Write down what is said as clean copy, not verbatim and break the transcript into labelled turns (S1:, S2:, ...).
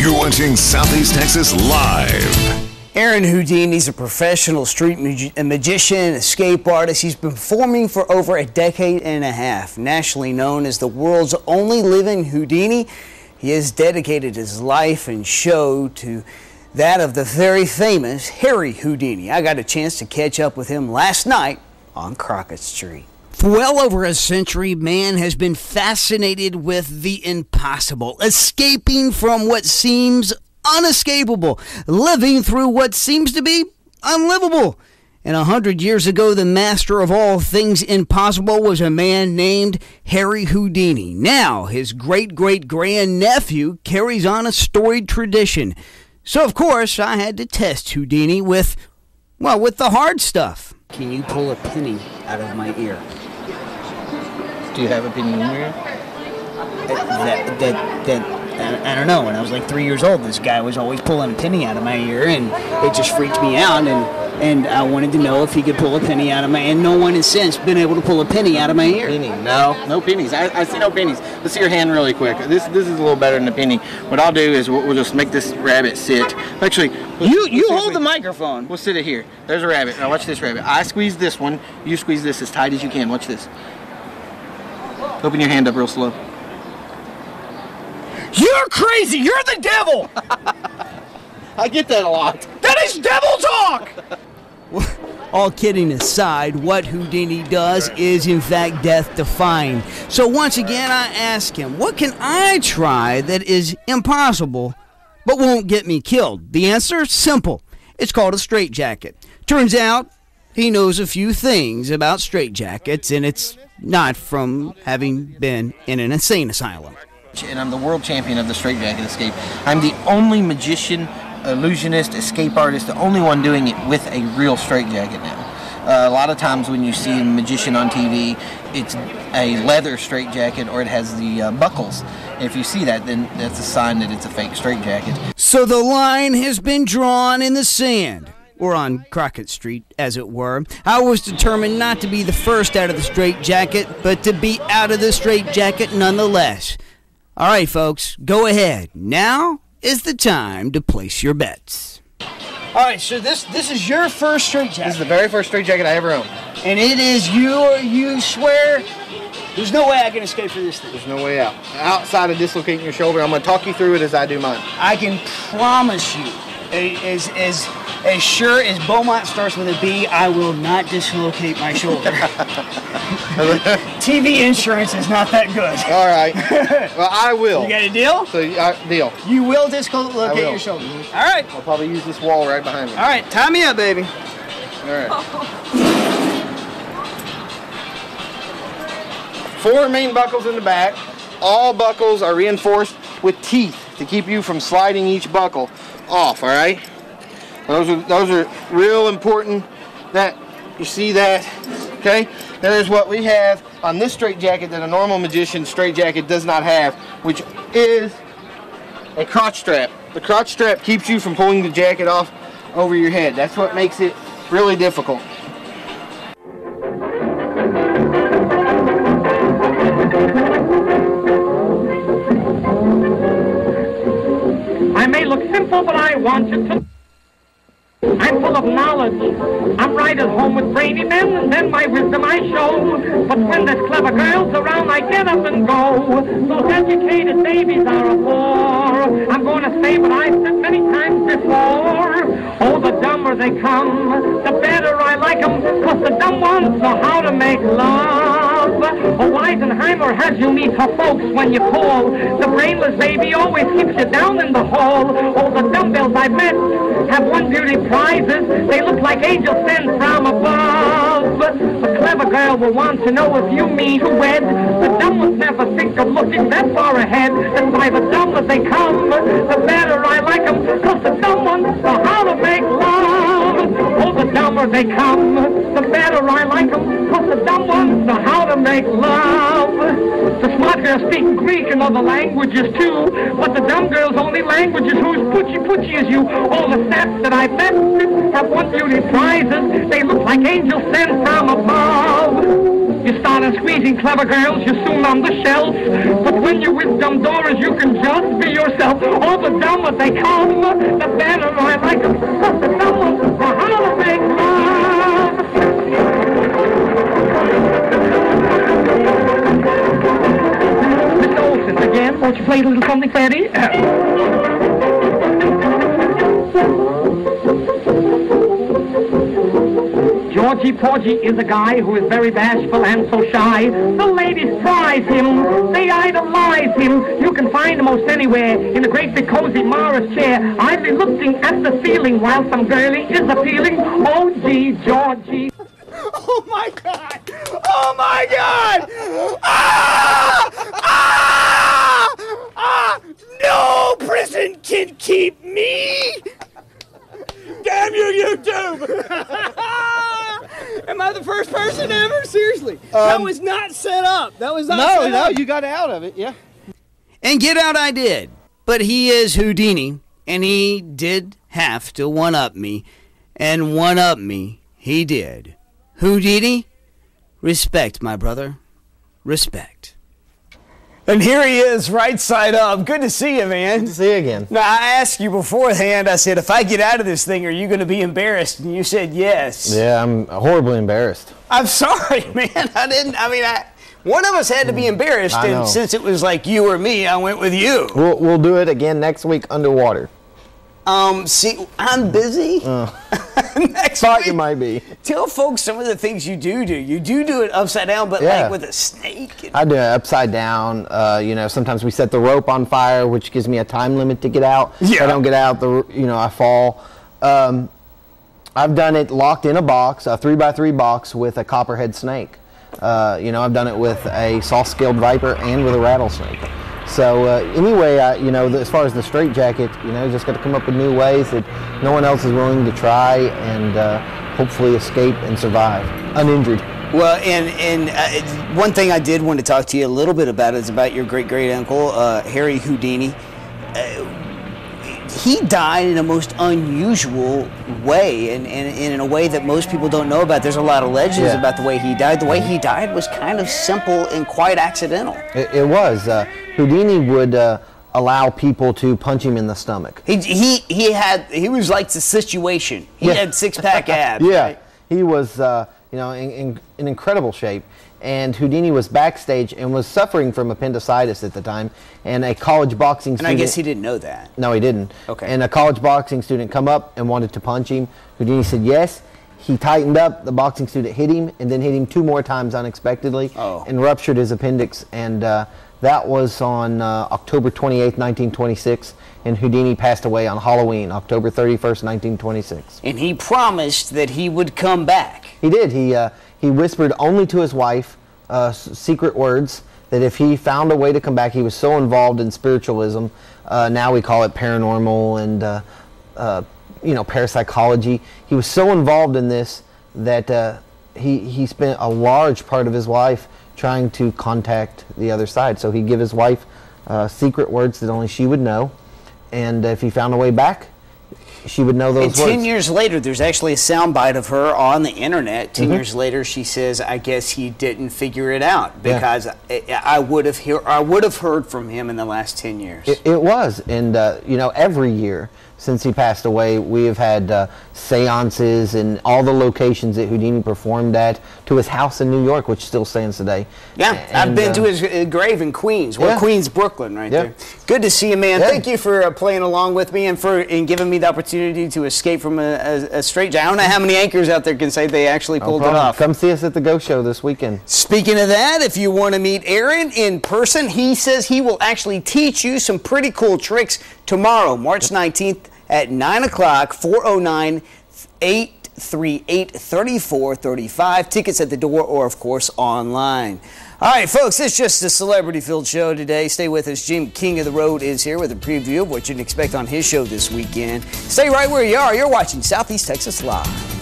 S1: You're watching Southeast Texas Live.
S2: Aron Houdini's a professional street magician, escape artist. He's been performing for over a decade and a half. Nationally known as the world's only living Houdini, he has dedicated his life and show to that of the very famous Harry Houdini. I got a chance to catch up with him last night on Crockett Street. For well over a century, man has been fascinated with the impossible, escaping from what seems unescapable, living through what seems to be unlivable. And 100 years ago, the master of all things impossible was a man named Harry Houdini. Now, his great-great-grandnephew carries on a storied tradition. So, of course, I had to test Houdini with the hard stuff. Can you pull a penny out of my ear?
S3: Do you have a penny in your ear?
S2: I don't know. When I was like 3 years old, this guy was always pulling a penny out of my ear, and it just freaked me out. And I wanted to know if he could pull a penny out of my ear. And no one has since been able to pull a penny out of my ear.
S3: Penny? No pennies. I see no pennies. Let's see your hand really quick. This is a little better than a penny. What I'll do is we'll just make this rabbit sit. Actually,
S2: you hold the microphone.
S3: We'll sit it here. There's a rabbit. Now watch this rabbit. I squeeze this one. You squeeze this as tight as you can. Watch this. Open your hand up real slow.
S2: You're crazy! You're the devil!
S3: I get that a lot.
S2: That is devil talk! All kidding aside, what Houdini does is in fact death-defying. So once again, I ask him, what can I try that is impossible but won't get me killed? The answer? Simple. It's called a straitjacket. Turns out, he knows a few things about straitjackets, and it's not from having been in an insane asylum.
S3: And I'm the world champion of the straitjacket escape. I'm the only magician, illusionist, escape artist, the only one doing it with a real straitjacket now. A lot of times when you see a magician on TV, it's a leather straitjacket or it has the buckles. If you see that, then that's a sign that it's a fake straitjacket.
S2: So the line has been drawn in the sand, or on Crockett Street, as it were. I was determined not to be the first out of the straitjacket, but to be out of the straitjacket nonetheless. All right, folks, go ahead. Now is the time to place your bets. All right, so this is your first straitjacket.
S3: This is the very first straitjacket I ever owned.
S2: And it is you swear there's no way I can escape from this thing.
S3: There's no way out. Outside of dislocating your shoulder, I'm going to talk you through it as I do mine.
S2: I can promise you, as sure as Beaumont starts with a B, I will not dislocate my shoulder. TV insurance is not that good.
S3: All right. Well, I will.
S2: You got a deal?
S3: So, deal.
S2: You will dislocate your shoulder.
S3: Mm-hmm.
S2: All right.
S3: I'll probably use this wall right behind me.
S2: All right. Tie me up, baby.
S3: All right. 4 main buckles in the back. All buckles are reinforced with teeth to keep you from sliding each buckle off, all right? Those are real important that you see that, okay? There's what we have on this straitjacket that a normal magician's straitjacket does not have, which is a crotch strap. The crotch strap keeps you from pulling the jacket off over your head. That's what makes it really difficult.
S4: I may look simple, but I want you to. I'm full of knowledge. I'm right at home with brainy men, and then my wisdom I show. But when there's clever girls around, I get up and go. Those educated babies are a bore. I'm going to say what I've said many times before. Oh, the dumber they come, the better I like them, 'cause the dumb ones know how to make love. Oh, Weisenheimer has you meet her folks when you call. The brainless baby always keeps you down in the hall. Oh, the dumbbells I met have won beauty prizes. They look like angels sent from above. A clever girl will want to know if you mean to wed. The dumb ones never think of looking that far ahead. That's why the dumber they come, the better I like them, 'cause the dumb ones know how to make love. Oh, the dumber they come, the better I like them, 'cause the dumb ones know how to make love. The smart girls speak Greek and other languages too, but the dumb girls' only language is who's putchy as you. All the saps that I've met have won beauty prizes. They look like angels sent from above. You start squeezing clever girls, you're soon on the shelf. But when you're with dumb doors, you can just be yourself. All the dumber they come, the better I like them. The dumber, the harder they come. Mr. Olson, again, won't you play a little something for Eddie? Georgie Porgy is a guy who is very bashful and so shy. The ladies prize him, they idolize him. You can find him most anywhere in a great big cozy Morris chair, idly looking at the ceiling while some girlie is appealing. Oh gee, Georgie.
S2: Oh my God! Oh my God! Ah! Ah! Ah! No prison can keep me! Damn you, YouTube! Am I the first person ever? Seriously. That was not set up. That was not set up.
S3: No, you got out of it, yeah.
S2: And get out I did. But he is Houdini, and he did have to one-up me. And one-up me he did. Houdini, respect, my brother. Respect. And here he is, right side up. Good to see you, man.
S3: Good to see you again.
S2: Now, I asked you beforehand, I said, if I get out of this thing, are you going to be embarrassed? And you said yes.
S3: Yeah, I'm horribly embarrassed.
S2: I'm sorry, man. One of us had to be embarrassed, and since it was like you or me, I went with you.
S3: We'll do it again next week underwater.
S2: See, I'm busy. Next
S3: Thought
S2: week,
S3: you might be.
S2: Tell folks some of the things you do. You do it upside down, but like with a snake.
S3: I do it upside down. Sometimes we set the rope on fire, which gives me a time limit to get out.
S2: Yeah.
S3: If I don't get out, I fall. I've done it locked in a box, a 3x3 box with a copperhead snake. I've done it with a soft-scaled viper and with a rattlesnake. So anyway, as far as the straitjacket, just got to come up with new ways that no one else is willing to try and hopefully escape and survive uninjured.
S2: Well, and one thing I did want to talk to you a little bit about is about your great-great-uncle, Harry Houdini. He died in a most unusual way, and in a way that most people don't know about. There's a lot of legends about the way he died. The way he died was kind of simple and quite accidental.
S3: It was. Houdini would allow people to punch him in the stomach.
S2: He was like the situation. He had six-pack abs.
S3: Yeah,
S2: right?
S3: He was in incredible shape. And Houdini was backstage and was suffering from appendicitis at the time. And a college boxing student...
S2: And I guess he didn't know that.
S3: No, he didn't.
S2: Okay.
S3: And a college boxing student come up and wanted to punch him. Houdini said yes. He tightened up. The boxing student hit him and then hit him 2 more times unexpectedly and ruptured his appendix. And that was on October 28th, 1926. And Houdini passed away on Halloween, October 31st, 1926.
S2: And he promised that he would come back.
S3: He did. He whispered only to his wife secret words that if he found a way to come back, he was so involved in spiritualism. Now we call it paranormal and parapsychology. He was so involved in this that he spent a large part of his life trying to contact the other side. So he'd give his wife secret words that only she would know, and if he found a way back, she would know those words.
S2: 10 years later, there's actually a soundbite of her on the internet. 10 years later, she says, "I guess he didn't figure it out because I would have heard from him in the last 10 years."
S3: It was, and every year since he passed away, we have had seances in all the locations that Houdini performed at, to his house in New York, which still stands today.
S2: Yeah, I've been to his grave in Queens. Well, Queens, Brooklyn, right there. Good to see you, man. Thank you for playing along with me and for giving me the opportunity to escape from a straitjacket. I don't know how many anchors out there can say they actually pulled it off.
S3: Come see us at the Ghost Show this weekend.
S2: Speaking of that, if you want to meet Aron in person, he says he will actually teach you some pretty cool tricks tomorrow, March 19th at 9 o'clock, 409-838-3435. Tickets at the door or, of course, online. All right, folks, it's just a celebrity-filled show today. Stay with us. Jim King of the Road is here with a preview of what you can expect on his show this weekend. Stay right where you are. You're watching Southeast Texas Live.